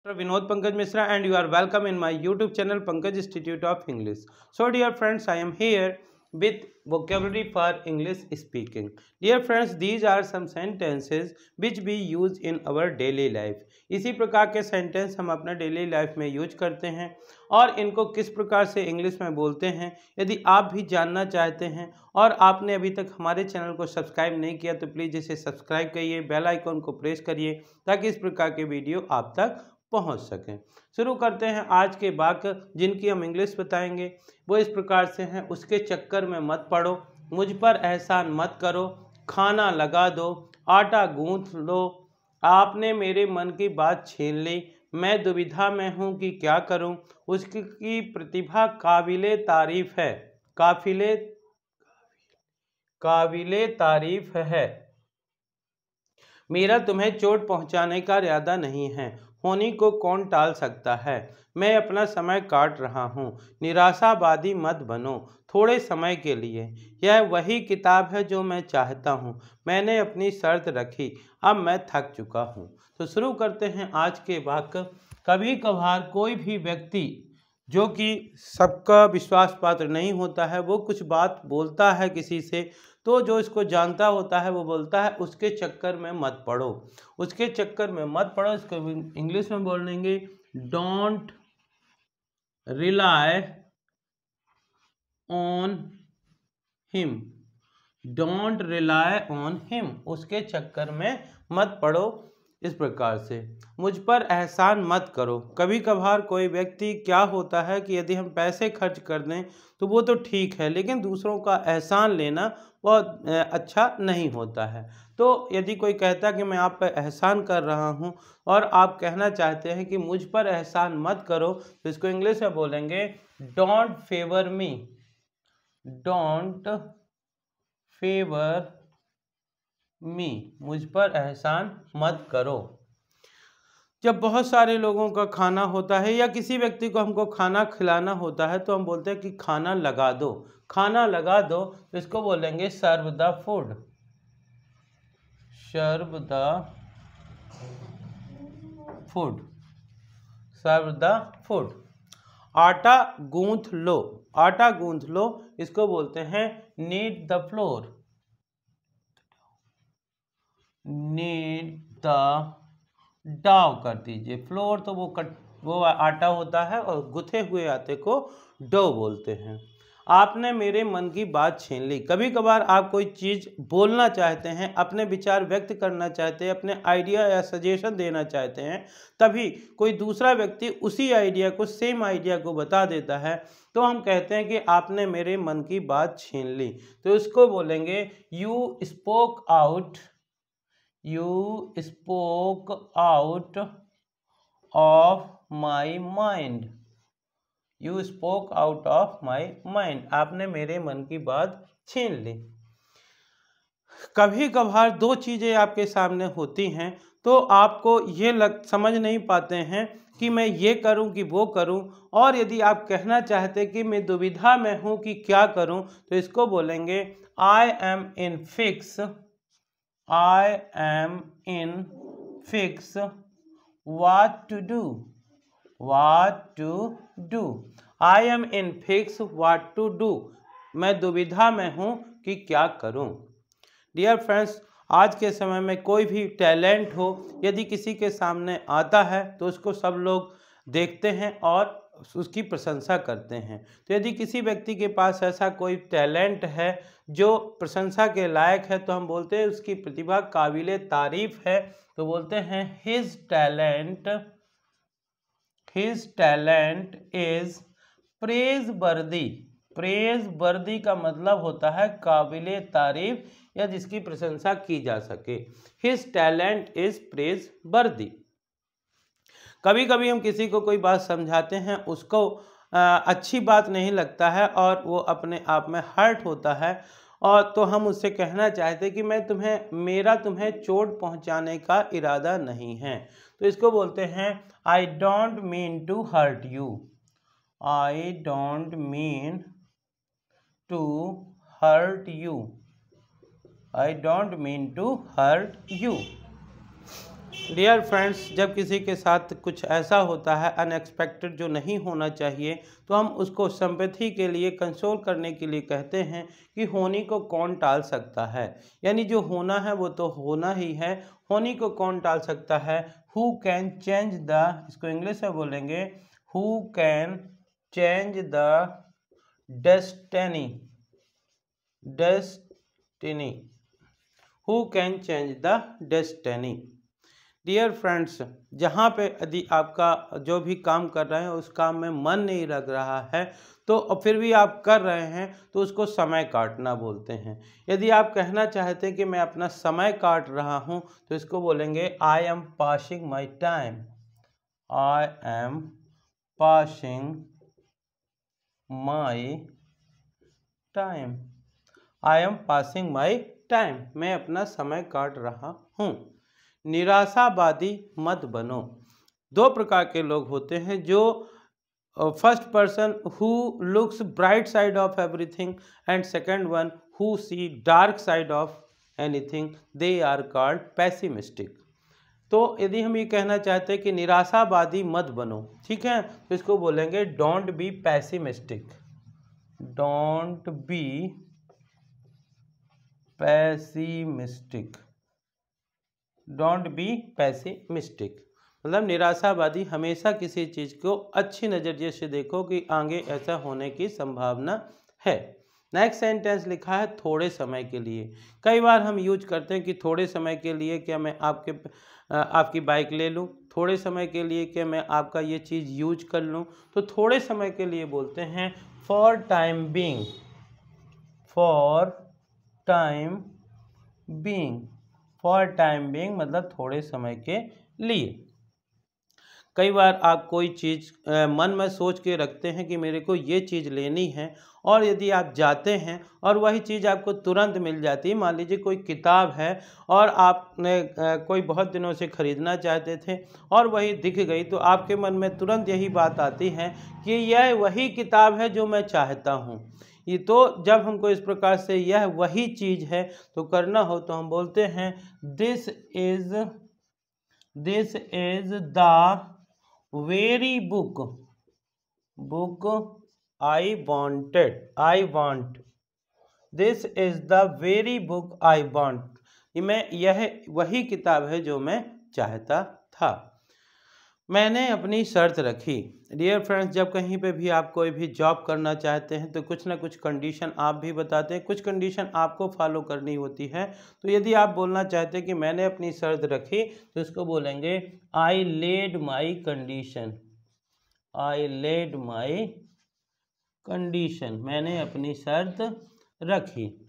Vinod Pankaj Misra, and you are welcome in my YouTube channel Pankaj Institute of English. So dear friends, I am here with vocabulary for English speaking. Dear friends, these are some sentences which we use in our daily life. इसी प्रकार के sentence हम अपना daily life में use करते हैं और इनको किस प्रकार से इंग्लिश में बोलते हैं, यदि आप भी जानना चाहते हैं और आपने अभी तक हमारे चैनल को सब्सक्राइब नहीं किया तो प्लीज़ इसे सब्सक्राइब करिए, बेल आइकॉन को प्रेस करिए ताकि इस प्रकार के वीडियो आप तक पहुंच सकें। शुरू करते हैं। आज के वाक्य जिनकी हम इंग्लिश बताएंगे वो इस प्रकार से हैं। उसके चक्कर में मत पड़ो, मुझ पर एहसान मत करो, खाना लगा दो, आटा गूंथ लो, आपने मेरे मन की बात छीन ली, मैं दुविधा में हूँ कि क्या करूँ, उसकी प्रतिभा काबिले तारीफ है, काबिले तारीफ है, मेरा तुम्हें चोट पहुंचाने का इरादा नहीं है, होनी को कौन टाल सकता है, मैं अपना समय काट रहा हूँ, निराशावादी मत बनो, थोड़े समय के लिए, यह वही किताब है जो मैं चाहता हूँ, मैंने अपनी शर्त रखी, अब मैं थक चुका हूँ। तो शुरू करते हैं आज के वाक्य। कभी कभार कोई भी व्यक्ति जो कि सबका विश्वास पात्र नहीं होता है, वो कुछ बात बोलता है किसी से, तो जो इसको जानता होता है वो बोलता है उसके चक्कर में मत पड़ो, उसके चक्कर में मत पड़ो। इसको इंग्लिश में बोलेंगे don't rely on him, don't rely on him, उसके चक्कर में मत पड़ो। इस प्रकार से मुझ पर एहसान मत करो। कभी कभार कोई व्यक्ति क्या होता है कि यदि हम पैसे खर्च कर दें तो वो तो ठीक है, लेकिन दूसरों का एहसान लेना बहुत अच्छा नहीं होता है। तो यदि कोई कहता है कि मैं आप पर एहसान कर रहा हूं और आप कहना चाहते हैं कि मुझ पर एहसान मत करो, तो इसको इंग्लिश में बोलेंगे don't favour me, don't favour me, मुझ पर एहसान मत करो। जब बहुत सारे लोगों का खाना होता है या किसी व्यक्ति को हमको खाना खिलाना होता है तो हम बोलते हैं कि खाना लगा दो, खाना लगा दो, तो इसको बोलेंगे serve the food, serve the food, serve the food. आटा गूंथ लो, आटा गूंथ लो, इसको बोलते हैं knead the flour, knead the dough कर दीजिए। फ्लोर तो वो आटा होता है और गुथे हुए आटे को डो बोलते हैं। आपने मेरे मन की बात छीन ली। कभी कभार आप कोई चीज़ बोलना चाहते हैं, अपने विचार व्यक्त करना चाहते हैं, अपने आइडिया या सजेशन देना चाहते हैं, तभी कोई दूसरा व्यक्ति उसी आइडिया को, सेम आइडिया को बता देता है, तो हम कहते हैं कि आपने मेरे मन की बात छीन ली। तो इसको बोलेंगे you spoke out, you spoke out of my mind, you spoke out of my mind, आपने मेरे मन की बात छीन ली। कभी कभार दो चीज़ें आपके सामने होती हैं तो आपको ये समझ नहीं पाते हैं कि मैं ये करूं कि वो करूं, और यदि आप कहना चाहते कि मैं दुविधा में हूं कि क्या करूं, तो इसको बोलेंगे आई am in fix, I am in fix what to do, what to do, I am in fix what to do, मैं दुविधा में हूँ कि क्या करूँ। डियर फ्रेंड्स, आज के समय में कोई भी टैलेंट हो यदि किसी के सामने आता है तो उसको सब लोग देखते हैं और उसकी प्रशंसा करते हैं। तो यदि किसी व्यक्ति के पास ऐसा कोई टैलेंट है जो प्रशंसा के लायक है तो हम बोलते हैं उसकी प्रतिभा काबिले तारीफ है, तो बोलते हैं हिज टैलेंट इज प्रेज वर्दी। प्रेज वर्दी का मतलब होता है काबिले तारीफ या जिसकी प्रशंसा की जा सके। हिज टैलेंट इज प्रेज वर्दी। कभी कभी हम किसी को कोई बात समझाते हैं, उसको अच्छी बात नहीं लगता है और वो अपने आप में हर्ट होता है, और तो हम उससे कहना चाहते हैं कि मेरा तुम्हें चोट पहुंचाने का इरादा नहीं है, तो इसको बोलते हैं I don't mean to hurt you, I don't mean to hurt you, I don't mean to hurt you. Dear friends, जब किसी के साथ कुछ ऐसा होता है अनएक्सपेक्टेड जो नहीं होना चाहिए, तो हम उसको सिंपैथी के लिए, कंसोल करने के लिए कहते हैं कि होनी को कौन टाल सकता है। यानी जो होना है वो तो होना ही है, होनी को कौन टाल सकता है। हु कैन चेंज द, इसको इंग्लिश में बोलेंगे, who can change the destiny, destiny, who can change the destiny. Dear friends, जहाँ पे यदि आपका जो भी काम कर रहे हैं उस काम में मन नहीं लग रहा है, तो फिर भी आप कर रहे हैं, तो उसको समय काटना बोलते हैं। यदि आप कहना चाहते हैं कि मैं अपना समय काट रहा हूँ, तो इसको बोलेंगे I am passing my time, I am passing my time, I am passing my time, मैं अपना समय काट रहा हूँ। निराशावादी मत बनो। दो प्रकार के लोग होते हैं, जो first person who looks bright side of everything and second one who C dark side of anything, they are called pessimistic. तो यदि हम ये कहना चाहते हैं कि निराशावादी मत बनो, ठीक है, तो इसको बोलेंगे don't be pessimistic, don't be pessimistic, don't be pessimistic. मतलब निराशावादी, हमेशा किसी चीज़ को अच्छी नज़रिए से देखो कि आगे ऐसा होने की संभावना है। नेक्स्ट सेंटेंस लिखा है थोड़े समय के लिए। कई बार हम यूज करते हैं कि थोड़े समय के लिए क्या मैं आपकी बाइक ले लूँ, थोड़े समय के लिए क्या मैं आपका ये चीज़ यूज कर लूँ। तो थोड़े समय के लिए बोलते हैं for time being, for time being, for time being मतलब थोड़े समय के लिए। कई बार आप कोई चीज़ मन में सोच के रखते हैं कि मेरे को ये चीज़ लेनी है, और यदि आप जाते हैं और वही चीज़ आपको तुरंत मिल जाती है। मान लीजिए कोई किताब है और आपने कोई बहुत दिनों से ख़रीदना चाहते थे और वही दिख गई, तो आपके मन में तुरंत यही बात आती है कि यह वही किताब है जो मैं चाहता हूँ। ये तो जब हमको इस प्रकार से यह वही चीज़ है तो करना हो, तो हम बोलते हैं this is the very book, book I wanted, I want, this is the very book I want, यह वही किताब है जो मैं चाहता था। मैंने अपनी शर्त रखी। डियर फ्रेंड्स, जब कहीं पे भी आप कोई भी जॉब करना चाहते हैं तो कुछ ना कुछ कंडीशन आप भी बताते हैं, कुछ कंडीशन आपको फॉलो करनी होती है। तो यदि आप बोलना चाहते हैं कि मैंने अपनी शर्त रखी, तो इसको बोलेंगे I laid my condition, I laid my condition, मैंने अपनी शर्त रखी।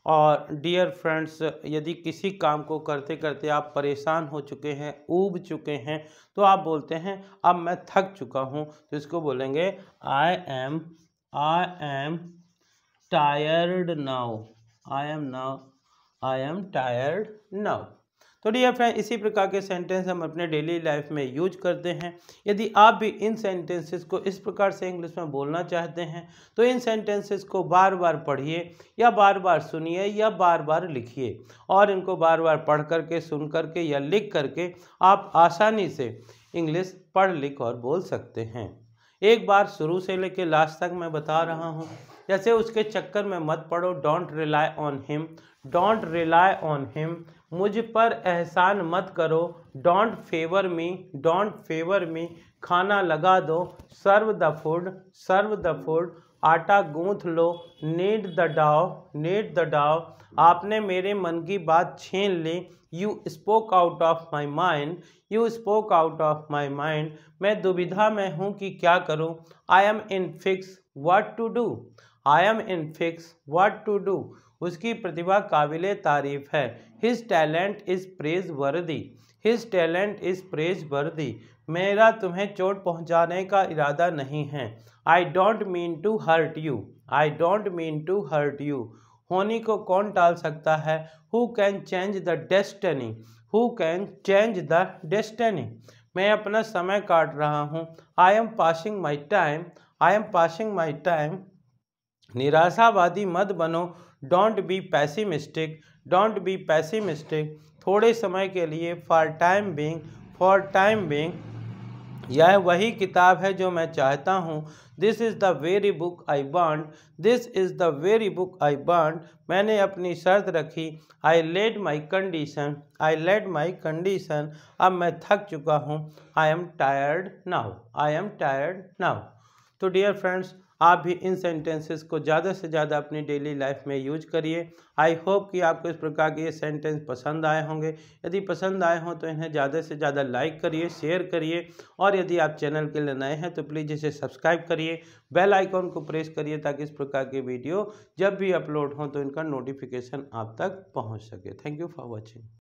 और डियर फ्रेंड्स, यदि किसी काम को करते करते आप परेशान हो चुके हैं, ऊब चुके हैं, तो आप बोलते हैं अब मैं थक चुका हूँ, तो इसको बोलेंगे I am tired now, I am tired now. तो डियर फ्रेंड, इसी प्रकार के सेंटेंस हम अपने डेली लाइफ में यूज करते हैं। यदि आप भी इन सेंटेंसेस को इस प्रकार से इंग्लिश में बोलना चाहते हैं, तो इन सेंटेंसेस को बार बार पढ़िए या बार बार सुनिए या बार बार लिखिए, और इनको बार बार पढ़ करके, सुन करके या लिख करके आप आसानी से इंग्लिश पढ़ लिख और बोल सकते हैं। एक बार शुरू से लेकर लास्ट तक मैं बता रहा हूँ, जैसे उसके चक्कर में मत पड़ो, don't rely on him, don't rely on him, मुझ पर एहसान मत करो, don't favour me, don't favour me, खाना लगा दो, serve the food, serve the food, आटा गूंथ लो, knead the dough, knead the dough, आपने मेरे मन की बात छीन ली, you spoke out of my mind, you spoke out of my mind, मैं दुविधा में हूँ कि क्या करूँ, I am in fix what to do, I am in fix what to do, उसकी प्रतिभा काबिले तारीफ है, हिज टैलेंट इज़ प्रेज वर्दी, हिज टैलेंट इज़ प्रेज वर्दी, मेरा तुम्हें चोट पहुंचाने का इरादा नहीं है, I don't mean to hurt you, I don't mean to hurt you, होनी को कौन टाल सकता है, who can change the destiny, who can change the destiny, मैं अपना समय काट रहा हूँ, I am passing my time, I am passing my time, निराशावादी मत बनो, don't be pessimistic, don't be pessimistic, थोड़े समय के लिए, फॉर टाइम बीइंग, यह वही किताब है जो मैं चाहता हूँ। This is the very book I want, this is the very book I want, मैंने अपनी शर्त रखी। आई लेड माई कंडीशन, अब मैं थक चुका हूँ। I am tired now. तो डियर फ्रेंड्स, आप भी इन सेंटेंसेस को ज़्यादा से ज़्यादा अपनी डेली लाइफ में यूज करिए। आई होप कि आपको इस प्रकार के ये सेंटेंस पसंद आए होंगे। यदि पसंद आए हों तो इन्हें ज़्यादा से ज़्यादा लाइक करिए, शेयर करिए, और यदि आप चैनल के लिए नए हैं तो प्लीज़ इसे सब्सक्राइब करिए, बेल आइकॉन को प्रेस करिए, ताकि इस प्रकार के वीडियो जब भी अपलोड हों तो इनका नोटिफिकेशन आप तक पहुँच सके। Thank you for watching.